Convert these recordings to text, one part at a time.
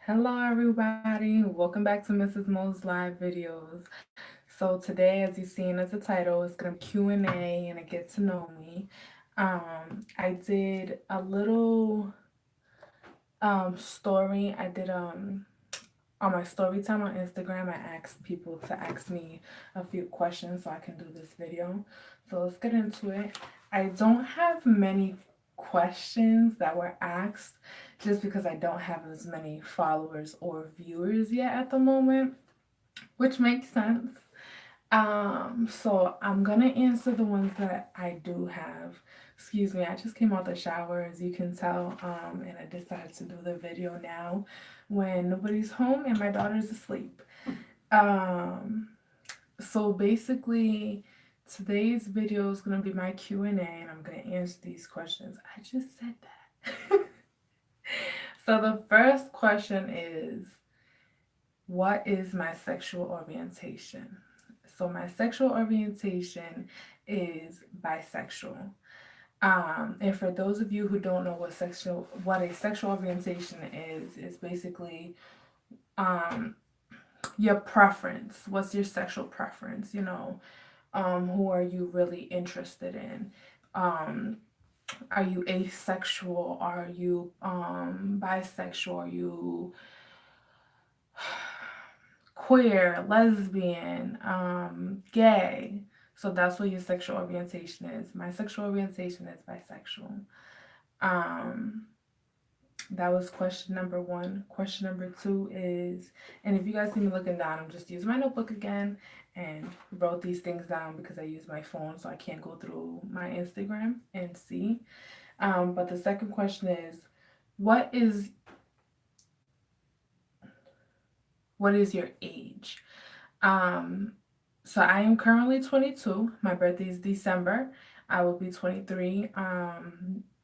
Hello everybody, welcome back to Mrs.Moh's live videos. So today, as you've seen as the title, it's gonna be Q&A and a get to know me. I did a little story. I did on my story time on Instagram. I asked people to ask me a few questions so I can do this video. So let's get into it. I don't have many questions that were asked just because I don't have as many followers or viewers yet at the moment, which makes sense. So I'm gonna answer the ones that I do have. Excuse me, I just came out the shower, as you can tell, and I decided to do the video now when nobody's home and my daughter's asleep. Um, so basically, today's video is gonna be my Q&A, and I'm gonna answer these questions. I just said that. So the first question is, what is my sexual orientation? So my sexual orientation is bisexual. And for those of you who don't know what a sexual orientation is basically your preference. What's your sexual preference? Who are you really interested in? Are you asexual? Are you bisexual? Are you queer, lesbian, gay? So that's what your sexual orientation is. My sexual orientation is bisexual. Um, that was question number one. Question number two is, and if you guys see me looking down, I'm just using my notebook again and wrote these things down because I use my phone, so I can't go through my Instagram and see. But the second question is, what is what is your age? Um, so I am currently 22. My birthday is December. I will be 23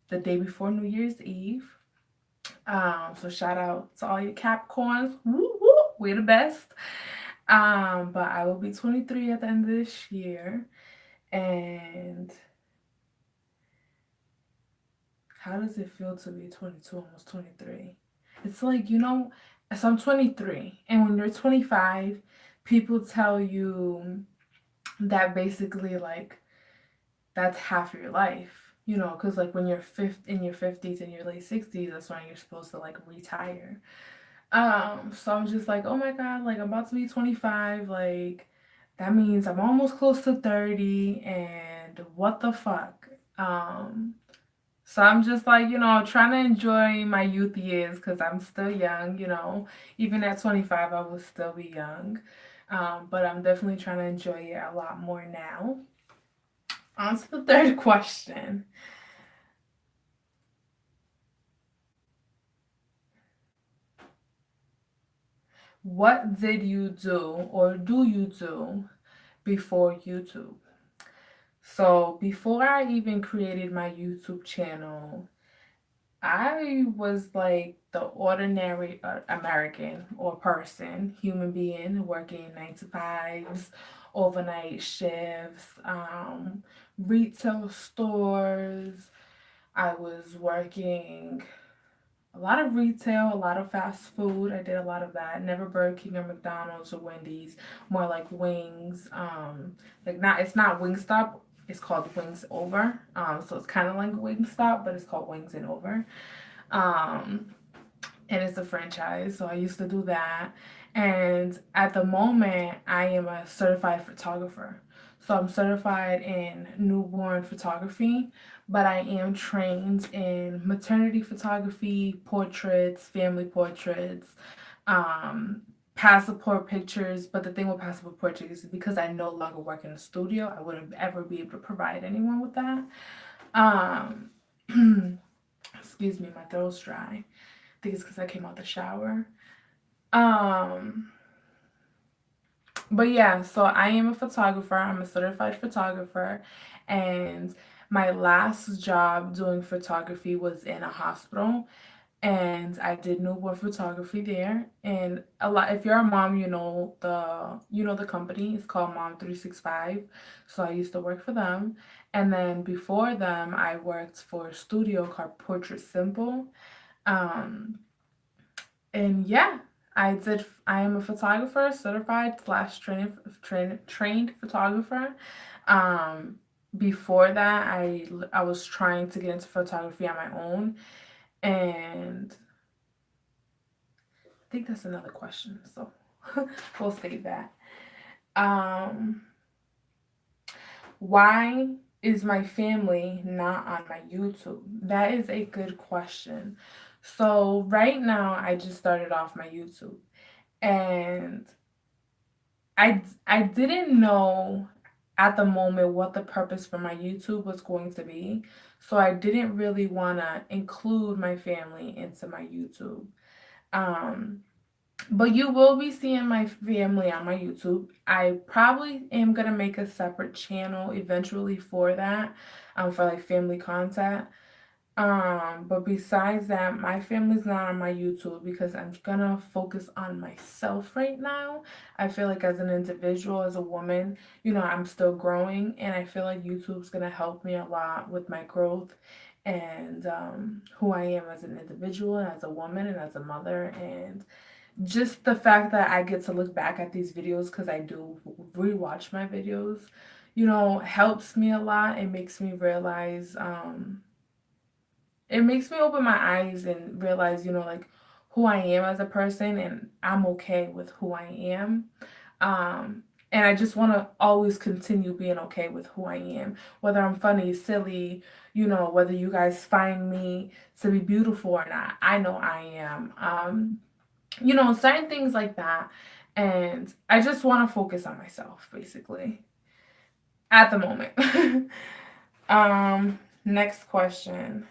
the day before New Year's Eve. So shout out to all your Capricorns. Woo woo, we're the best. But I will be 23 at the end of this year. And how does it feel to be 22, almost 23? It's like, so I'm 23, and when you're 25, people tell you that basically, like, that's half your life, because like when you're in your 50s and your late 60s, that's when you're supposed to like retire. So I'm just like, oh my God, like I'm about to be 25, like that means I'm almost close to 30, and what the fuck? So I'm just like, trying to enjoy my youth years because I'm still young. Even at 25, I will still be young. But I'm definitely trying to enjoy it a lot more now. On to the third question. What did you do or do you do before YouTube? So before I even created my YouTube channel, I was like the ordinary American or person, human being, working 9 to 5s, overnight shifts, retail stores. I was working a lot of retail, a lot of fast food. I did a lot of that. Never Burger King or McDonald's or Wendy's. More like wings. Like not it's not Wingstop. It's called Wings Over. So it's kind of like Wingstop, but it's called Wings and Over. Um, and it's a franchise. So I used to do that. And at the moment, I am a certified photographer. So I'm certified in newborn photography, but I am trained in maternity photography, portraits, family portraits, um, passport pictures. But the thing with passport pictures is because I no longer work in a studio, I wouldn't ever be able to provide anyone with that. Um, excuse me, my throat's dry. I think it's because I came out the shower. Um, but yeah, so I am a photographer. I'm a certified photographer, and my last job doing photography was in a hospital, and I did newborn photography there. And a lot, if you're a mom, you know the company. It's called Mom 365. So I used to work for them, and then before them, I worked for a studio called Portrait Simple. Um, And yeah, I am a photographer, certified slash trained photographer. Um, Before that, I was trying to get into photography on my own, and I think that's another question. So we'll save that. Um, why is my family not on my YouTube? That is a good question. So right now, I just started off my YouTube, and I didn't know at the moment what the purpose for my YouTube was going to be. So I didn't really want to include my family into my YouTube. Um, but you will be seeing my family on my YouTube. I probably am gonna make a separate channel eventually for that, for like family content. But besides that, my family's not on my YouTube because I'm gonna focus on myself right now. I feel like as an individual, as a woman, I'm still growing, and I feel like YouTube's gonna help me a lot with my growth and who I am as an individual and as a woman and as a mother, and just the fact that I get to look back at these videos because I do rewatch my videos, helps me a lot. It makes me open my eyes and realize, like who I am as a person, and I'm okay with who I am. Um, and I just want to always continue being okay with who I am, whether I'm funny, silly, whether you guys find me to be beautiful or not. I know I am. Certain things like that. And I just want to focus on myself, basically, at the moment. Next question.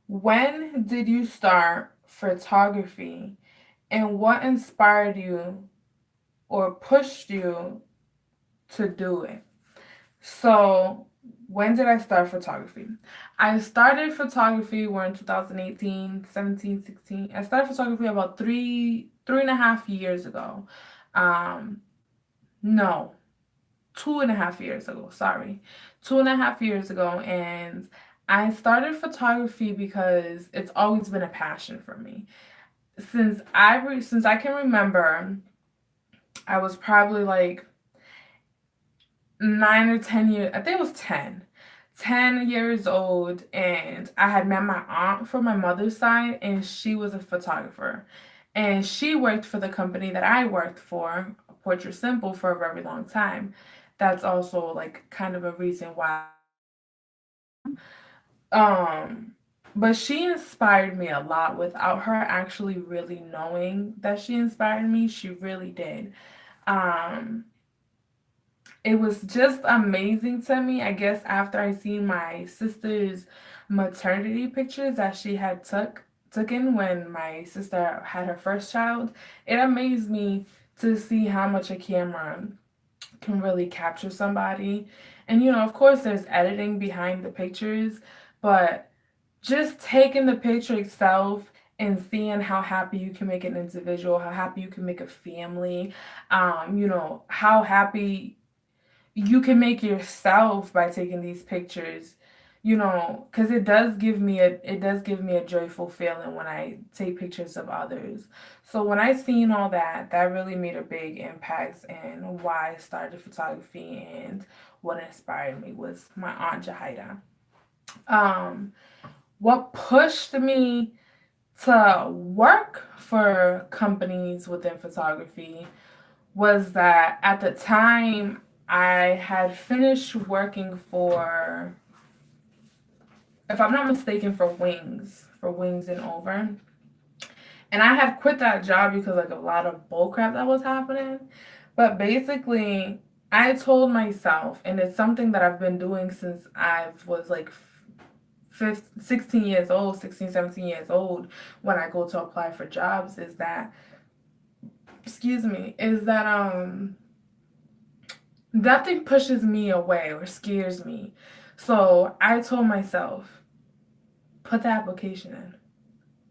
When did you start photography, and what inspired you or pushed you to do it? So, when did I start photography? I started photography, we're in 2018, 17, 16. I started photography about three and a half years ago. Um, no, 2.5 years ago, sorry. 2.5 years ago. And I started photography because it's always been a passion for me. Since I can remember, I was probably like 9 or 10 years, I think it was 10 years old, and I had met my aunt from my mother's side, and she was a photographer. And she worked for the company that I worked for, Portrait Simple, for a very long time. That's also like kind of a reason why. Um, but she inspired me a lot without her actually really knowing that she inspired me. She really did. Um, it was just amazing to me. I guess after I seen my sister's maternity pictures that she had taken when my sister had her first child, it amazed me to see how much a camera can really capture somebody. And of course there's editing behind the pictures, but just taking the picture itself and seeing how happy you can make an individual, how happy you can make a family, how happy you can make yourself by taking these pictures, because it does give me a joyful feeling when I take pictures of others. So when I seen all that, that really made a big impact, and why I started photography and what inspired me was my aunt Jahida. um what pushed me to work for companies within photography was that at the time I had finished working for, if I'm not mistaken, for Wings and Over. And I had quit that job because like a lot of bullcrap that was happening. But basically, I told myself, and it's something that I've been doing since I was like 16 years old, 16, 17 years old, when I go to apply for jobs, is that nothing pushes me away or scares me. So I told myself, put the application in.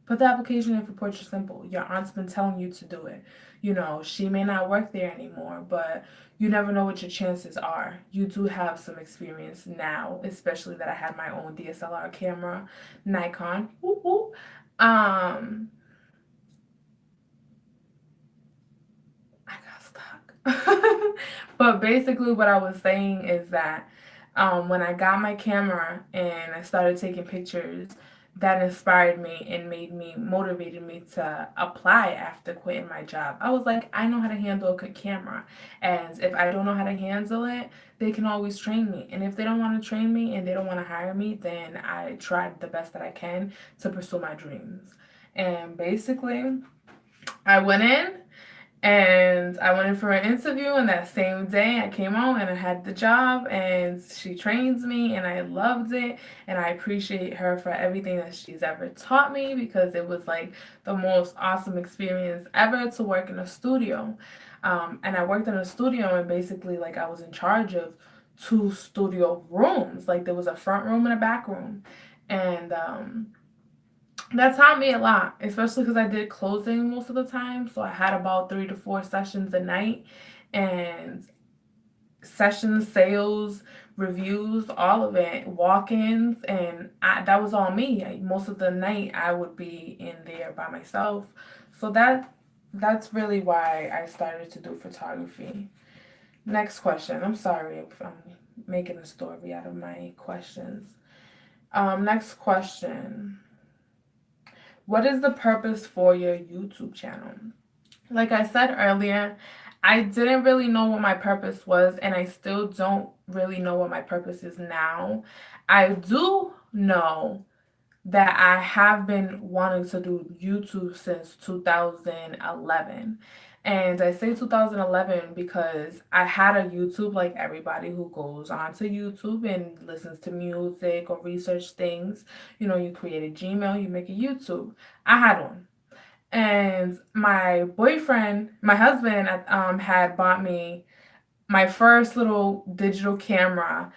Put the application in for Portrait Simple. Your aunt's been telling you to do it. You know, she may not work there anymore, but you never know what your chances are. You do have some experience now, especially that I had my own DSLR camera, Nikon. Woo woo. Um, I got stuck. But basically, what I was saying is that when I got my camera and I started taking pictures, that inspired me and made me, motivated me to apply after quitting my job. I was like, I know how to handle a good camera. And if I don't know how to handle it, they can always train me. And if they don't want to train me and they don't want to hire me, then I tried the best that I can to pursue my dreams. And basically, I went in and I went in for an interview, and that same day I came out and I had the job, and she trains me, and I loved it. And I appreciate her for everything that she's ever taught me because it was like the most awesome experience ever to work in a studio. And I worked in a studio, and basically, like, I was in charge of two studio rooms. Like, there was a front room and a back room. And that taught me a lot, especially because I did closing most of the time. So I had about 3 to 4 sessions a night, and sessions, sales, reviews, all of it, walk-ins, and that was all me. Most of the night I would be in there by myself. So that's really why I started to do photography. Next question. I'm sorry if I'm making a story out of my questions. Next question. What is the purpose for your YouTube channel? Like I said earlier, I didn't really know what my purpose was, and I still don't really know what my purpose is now. I do know that I have been wanting to do YouTube since 2011. And I say 2011 because I had a YouTube like everybody who goes onto YouTube and listens to music or research things. You know, you create a Gmail, you make a YouTube. I had one. And my boyfriend, my husband, had bought me my first little digital camera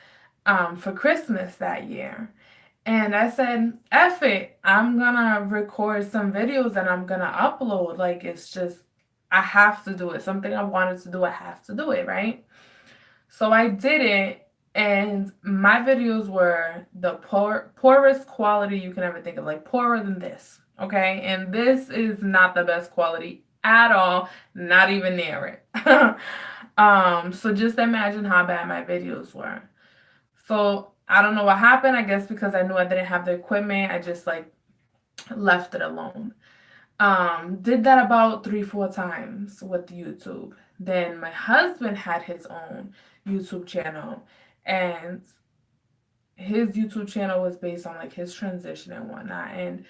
for Christmas that year. And I said, F it, I'm gonna record some videos and I'm gonna upload. Like, it's just, I have to do it. Something I wanted to do, I have to do it, right? So I did it, and my videos were the poorest quality you can ever think of, like poorer than this, okay? And this is not the best quality at all, not even near it. So just imagine how bad my videos were. So I don't know what happened. I guess because I knew I didn't have the equipment, I just like left it alone. Did that about 3, 4 times with YouTube. Then my husband had his own YouTube channel, and his YouTube channel was based on like his transition and whatnot. And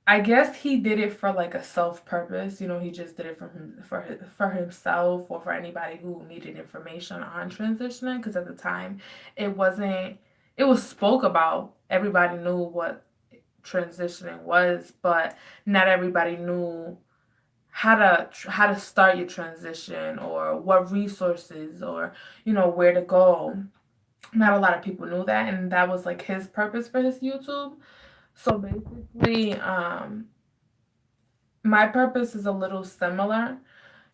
I guess he did it for like a self purpose. You know, he just did it for himself or for anybody who needed information on transitioning. Because at the time, it wasn't. It was spoke about. Everybody knew what transitioning was, but not everybody knew how to start your transition or what resources or where to go. Not a lot of people knew that, and that was like his purpose for his YouTube. So basically, my purpose is a little similar.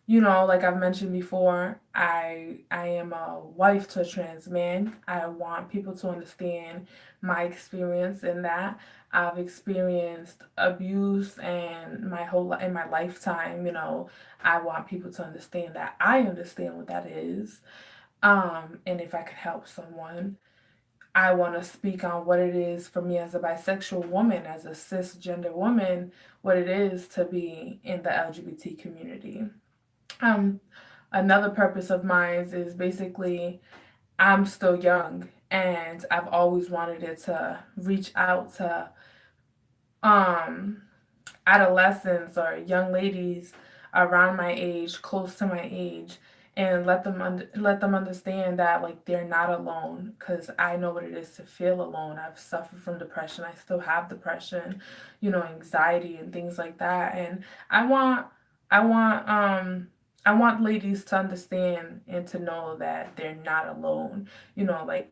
Like I've mentioned before, I am a wife to a trans man. I want people to understand my experience in that. I've experienced abuse and in my lifetime. I want people to understand that I understand what that is. And if I could help someone, I want to speak on what it is for me as a bisexual woman, as a cisgender woman, what it is to be in the LGBT community. Um, Another purpose of mine is basically I'm still young, and I've always wanted it to reach out to um adolescents or young ladies around my age, close to my age, and let them understand that like they're not alone. Because I know what it is to feel alone. I've suffered from depression. I still have depression, anxiety and things like that. And I want, I want, I want ladies to understand and to know that they're not alone. Like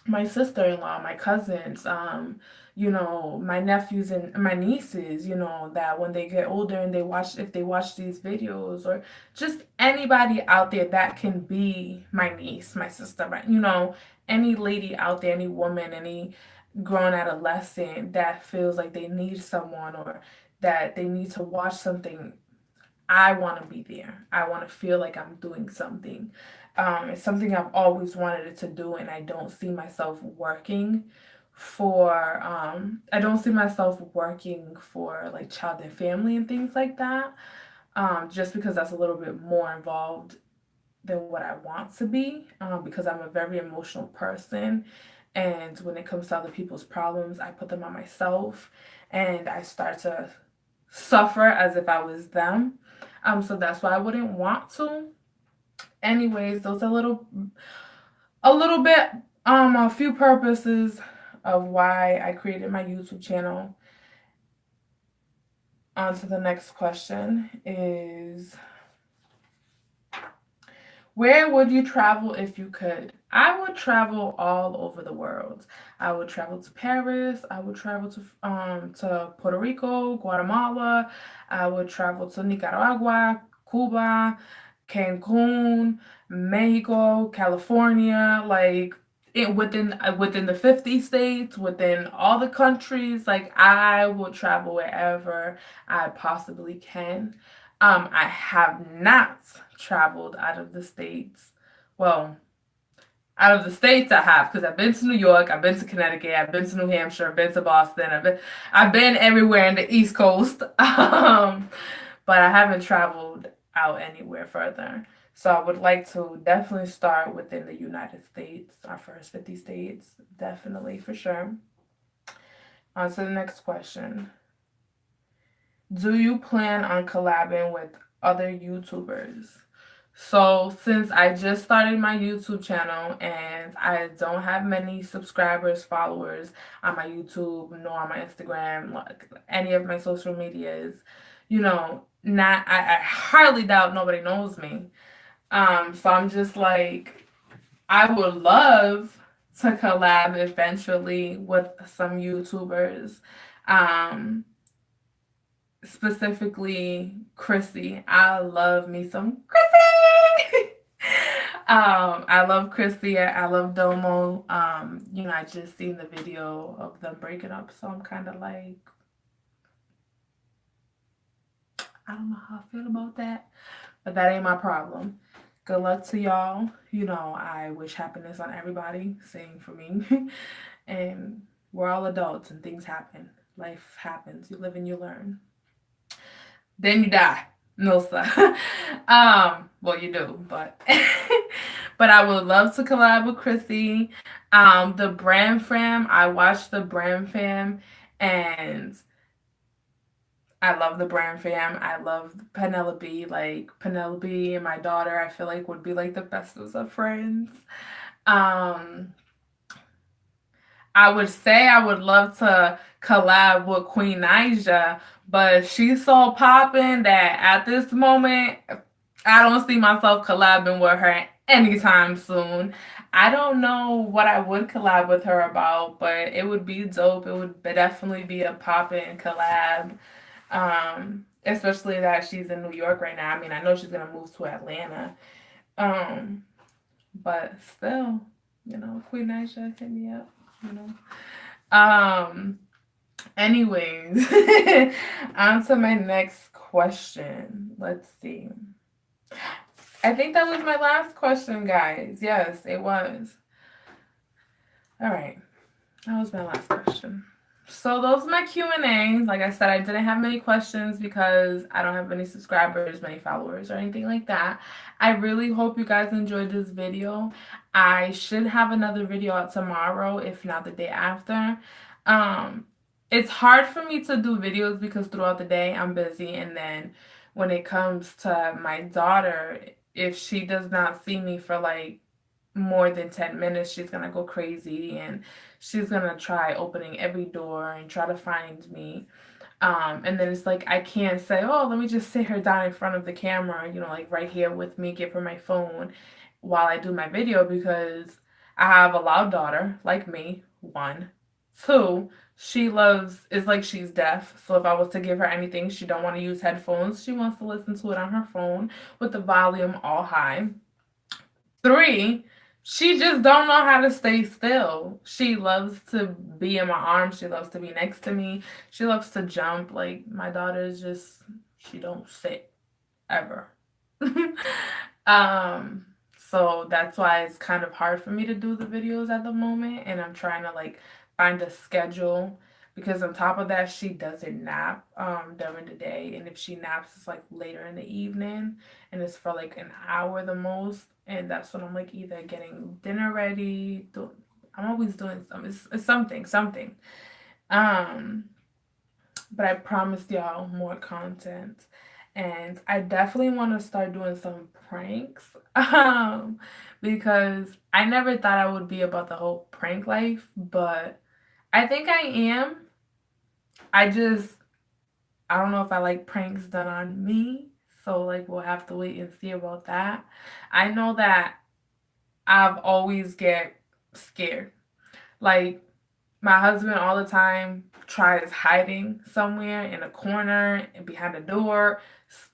my sister-in-law, my cousins, my nephews and my nieces, that when they get older and if they watch these videos, or just anybody out there that can be my niece, my sister, right? Any lady out there, any woman, any grown adolescent that feels like they need someone, or that they need to watch something, I want to be there. I want to feel like I'm doing something. It's something I've always wanted to do, and I don't see myself working I don't see myself working for like child and family and things like that, just because that's a little bit more involved than what I want to be, because I'm a very emotional person. And when it comes to other people's problems, I put them on myself, and I start to suffer as if I was them. So that's why I wouldn't want to. Anyways, those are a little bit, a few purposes of why I created my YouTube channel. On to the next question is, where would you travel if you could? I would travel all over the world. I would travel to Paris. I would travel to Puerto Rico, Guatemala. I would travel to Nicaragua, Cuba, Cancun, Mexico, California, like within the 50 states, within all the countries. Like, I will travel wherever I possibly can. I have not traveled out of the states. Well, out of the states I have, because I've been to New York, I've been to Connecticut, I've been to New Hampshire, I've been to Boston, I've been everywhere in the East Coast. But I haven't traveled out anywhere further. So I would like to definitely start within the United States, our first 50 states, definitely for sure. On to the next question. Do you plan on collabing with other YouTubers? So, since I just started my YouTube channel and I don't have many subscribers, followers on my YouTube, nor on my Instagram, like any of my social medias, not I hardly doubt nobody knows me. So I'm just like, I would love to collab eventually with some YouTubers. Um, Specifically Chrissy. I love me some Chrissy. I love Chrissy. I love Domo. I just seen the video of them breaking up, so I'm kind of like, I don't know how I feel about that, but that ain't my problem. Good luck to y'all. I wish happiness on everybody. Same for me. And we're all adults, and things happen. Life happens. You live and you learn. Then you die. No, sir. Well, you do, but but I would love to collab with Chrissy. The Brand Fam. I watched the Brand Fam, and I love the Brand Fam. I love Penelope. Like, Penelope and my daughter, I feel like would be like the bestest of friends. Um, I would say I would love to collab with Queen Naija, but she's so popping that at this moment, I don't see myself collabing with her anytime soon. I don't know what I would collab with her about, but it would be dope. It would definitely be a poppin' collab. Especially that she's in New York right now. I mean, I know she's gonna move to Atlanta. Um, but still, Queen Naija, hit me up, you know. Um, Anyways, on to my next question. Let's see. I think that was my last question, guys. Yes, it was. All right. That was my last question. So those are my Q&A. Like I said, I didn't have many questions because I don't have many subscribers, many followers, or anything like that. I really hope you guys enjoyed this video. I should have another video out tomorrow, if not the day after. It's hard for me to do videos because throughout the day I'm busy, and then when it comes to my daughter, if she does not see me for like more than 10 minutes, she's gonna go crazy, and she's gonna try opening every door and try to find me. And then it's like, I can't say, oh, let me just sit her down in front of the camera, like right here with me, give her my phone while I do my video, because I have a loud daughter, like me, one. Two, it's like she's deaf. So if I was to give her anything, she don't want to use headphones. She wants to listen to it on her phone with the volume all high. Three, she just don't know how to stay still. She loves to be in my arms. She loves to be next to me. She loves to jump. Like my daughter is just, she don't sit ever. um, so that's why it's kind of hard for me to do the videos at the moment, and I'm trying to like find a schedule because on top of that, she doesn't nap during the day, and if she naps, it's like later in the evening, and it's for like an hour the most, and that's when I'm like either getting dinner ready. I'm always doing something. It's something. Um, but I promised y'all more content. And I definitely want to start doing some pranks because I never thought I would be about the whole prank life, but I think I am. I just, I don't know if I like pranks done on me. So, like, we'll have to wait and see about that. I know that I've always get scared. Like, my husband all the time tries hiding somewhere in a corner and behind a door,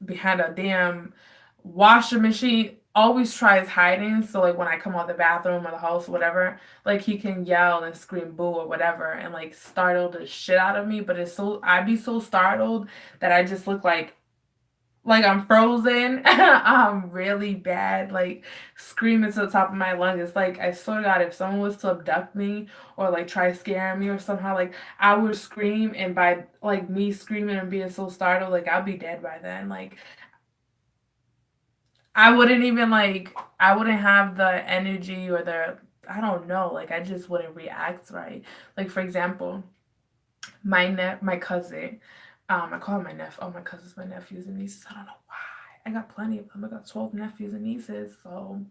behind a damn washer machine. Always tries hiding. So like when I come out the bathroom or the house or whatever, like he can yell and scream boo or whatever and like startle the shit out of me. But it's so I'd be so startled that I just look like I'm frozen. I'm really bad, like screaming to the top of my lungs. It's like I swear to God, if someone was to abduct me or like try scaring me or somehow, like I would scream, and by like me screaming and being so startled, like I'll be dead by then. Like I wouldn't even I wouldn't have the energy or the I don't know, like I just wouldn't react right. Like for example, my cousin. I call him my nephew. Oh, my cousins, my nephews and nieces. I don't know why. I got plenty of them. I got 12 nephews and nieces. So,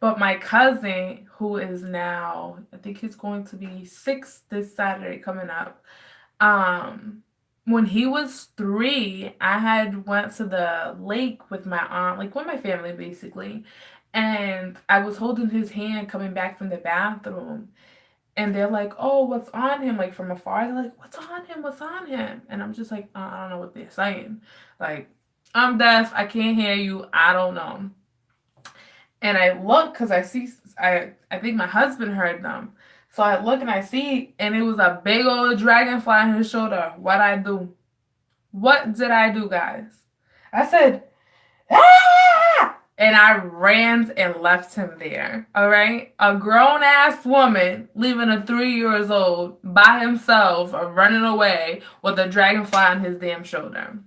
but my cousin, who is now, I think he's going to be 6 this Saturday coming up. Um, when he was 3, I had went to the lake with my aunt, like with my family basically, and I was holding his hand coming back from the bathroom, and they're like, "Oh, what's on him?" Like from afar, they're like, "What's on him? What's on him?" And I'm just like, I don't know what they're saying. Like, I'm deaf. I can't hear you. I don't know. And I look because I think my husband heard them. So I look and I see, and it was a big old dragonfly on his shoulder. What I do? What did I do, guys? I said, ah! And I ran and left him there. All right, a grown ass woman leaving a 3 years old by himself, running away with a dragonfly on his damn shoulder.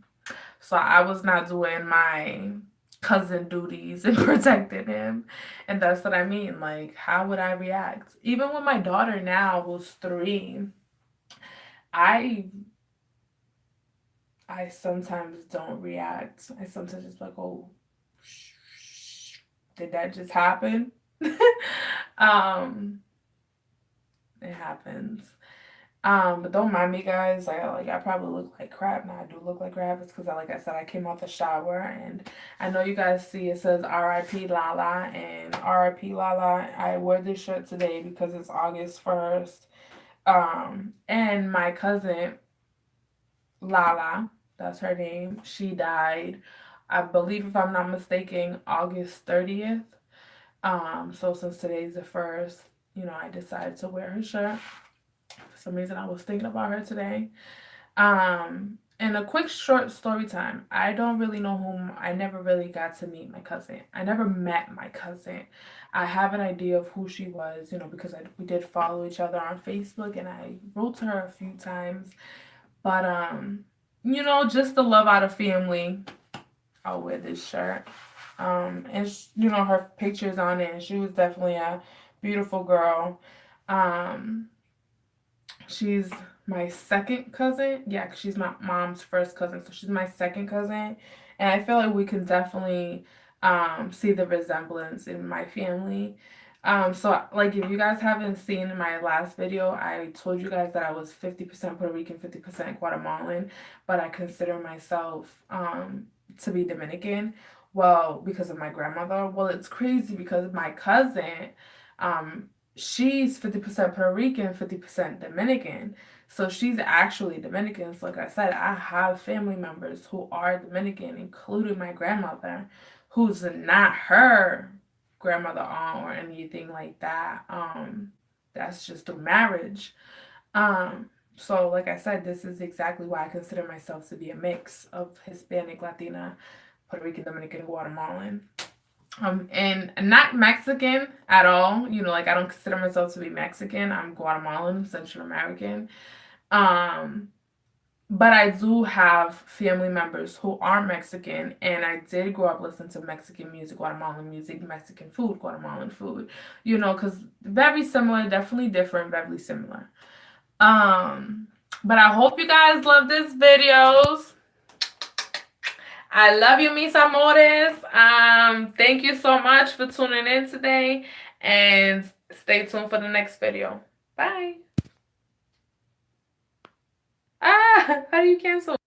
So I was not doing my cousin duties and protecting him. And that's what I mean. Like, how would I react? Even with my daughter now, who's 3, I I sometimes don't react. I sometimes just like, oh, did that just happen? um, it happens. But don't mind me, guys. I probably look like crap. Now I do look like crap. It's because like I said, I came out the shower, and I know you guys see it says R.I.P. Lala, and R.I.P. Lala. I wear this shirt today because it's August 1st. And my cousin Lala, that's her name. She died, I believe, if I'm not mistaken, August 30th. So since today's the first, I decided to wear her shirt. For some reason, I was thinking about her today. And a quick short story time. I don't really know whom. I never really got to meet my cousin. I never met my cousin. I have an idea of who she was, because we did follow each other on Facebook, and I wrote to her a few times. But just the love out of family. I'll wear this shirt. And her pictures on it. And she was definitely a beautiful girl. Um, She's my second cousin. Yeah, 'cause she's my mom's first cousin. So she's my second cousin. And I feel like we can definitely see the resemblance in my family. So like if you guys haven't seen my last video, I told you guys that I was 50% Puerto Rican, 50% Guatemalan, but I consider myself to be Dominican. Well, because of my grandmother. Well, it's crazy because my cousin, um, she's 50% Puerto Rican, 50% Dominican. So she's actually Dominican. So like I said, I have family members who are Dominican, including my grandmother, who's not her grandmother, aunt, or anything like that. That's just through marriage. So like I said, this is exactly why I consider myself to be a mix of Hispanic, Latina, Puerto Rican, Dominican, Guatemalan. And not Mexican at all. You know, like I don't consider myself to be Mexican. I'm Guatemalan, Central American. Um, but I do have family members who are Mexican, and I did grow up listening to Mexican music, Guatemalan music, Mexican food, Guatemalan food. You know, because very similar, definitely different, very similar. Um, but I hope you guys love this videos. I love you, mis amores. Thank you so much for tuning in today, and stay tuned for the next video. Bye. How do you cancel?